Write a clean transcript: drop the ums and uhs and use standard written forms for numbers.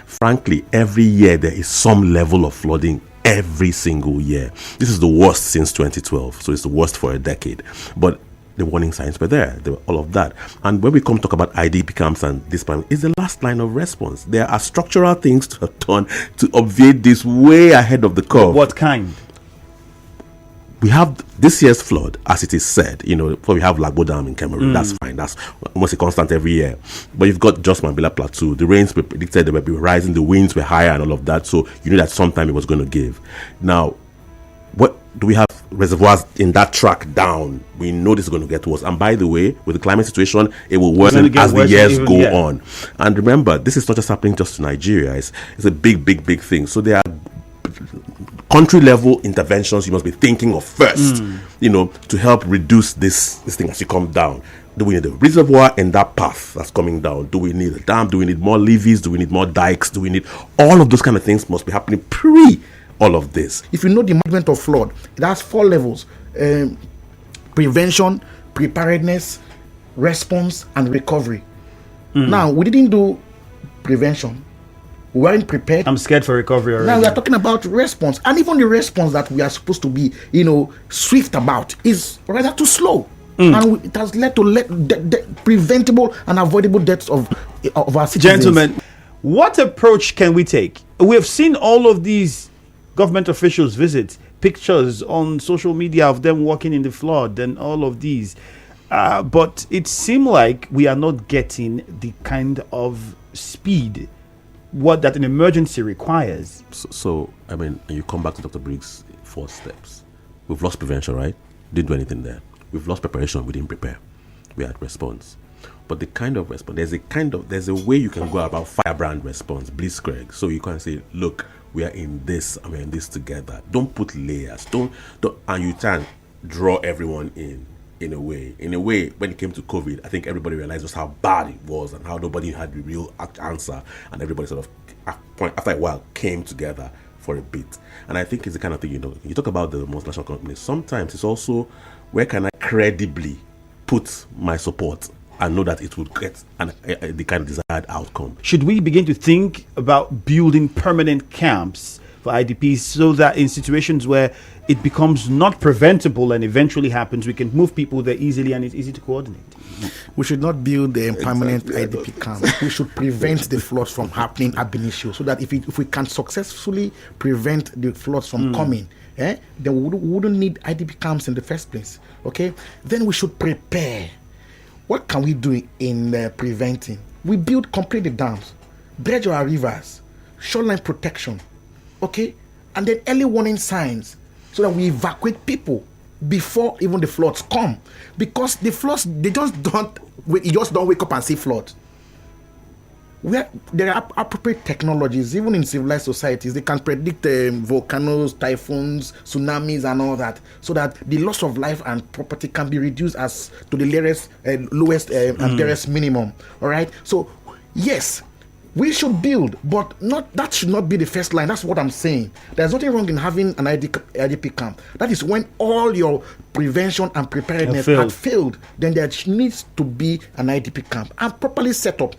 Frankly, every year there is some level of flooding every single year. This is the worst since 2012, so it's the worst for a decade. But the warning signs were there. There were all of that. And when we come talk about IDP camps and this plan, it's the last line of response. There are structural things to have done to obviate this way ahead of the curve. What kind? We have this year's flood, as it is said, we have Lago Dam in Cameroon. That's fine. That's almost a constant every year. But you've got Jos Mambila Plateau. The rains were predicted, they were rising, the winds were higher and all of that. So you knew that sometime it was going to give. Now, what do we have? Reservoirs in that track down. We know this is going to get worse. And by the way, with the climate situation, it will worsen as the years go on. And remember, this is not just happening just to Nigeria. It's a big, big, big thing. So there are country level interventions you must be thinking of first, to help reduce this thing as you come down. Do we need a reservoir in that path that's coming down? Do we need a dam? Do we need more levees? Do we need more dikes? Do we need all of those kind of things must be happening pre all of this. If you know the management of flood, it has 4 levels: prevention, preparedness, response, and recovery. Now, we didn't do prevention. We weren't prepared. I'm scared for recovery already. Now we are talking about response, and even the response that we are supposed to be, swift about is rather too slow, and it has led to preventable and avoidable deaths of our citizens. Gentlemen, what approach can we take? We have seen all of these government officials visit, pictures on social media of them walking in the flood and all of these. But it seems like we are not getting the kind of speed that an emergency requires. So, you come back to Dr. Briggs' 4 steps. We've lost prevention, right? Didn't do anything there. We've lost preparation. We didn't prepare. We had response. But the kind of response, there's a way you can go about firebrand response, blitzkrieg. So you can say, look, we are in this, and we're in this together. Don't put layers. Don't, and you can draw everyone in a way. In a way, when it came to COVID, I think everybody realized just how bad it was and how nobody had the real answer, and everybody sort of, after a while, came together for a bit. And I think it's the kind of thing, you talk about the multinational companies, sometimes it's also, where can I credibly put my support and know that it would get the kind of desired outcome. Should we begin to think about building permanent camps for IDPs so that in situations where it becomes not preventable and eventually happens, we can move people there easily and it's easy to coordinate? We should not build a permanent IDP camp. We should prevent the floods from happening ab initio, so that if we can successfully prevent the floods from coming, then we wouldn't need IDP camps in the first place. Okay? Then we should prepare. What can we do in preventing? We build completed dams, dredge our rivers, shoreline protection, okay? And then early warning signs so that we evacuate people before even the floods come. Because the floods, you just don't wake up and see floods. There are appropriate technologies, even in civilized societies. They can predict volcanoes, typhoons, tsunamis, and all that, so that the loss of life and property can be reduced as to the lowest and dearest minimum. All right. So, yes, we should build, but that should not be the first line. That's what I'm saying. There's nothing wrong in having an IDP camp. That is when all your prevention and preparedness had failed. Then there needs to be an IDP camp and properly set up.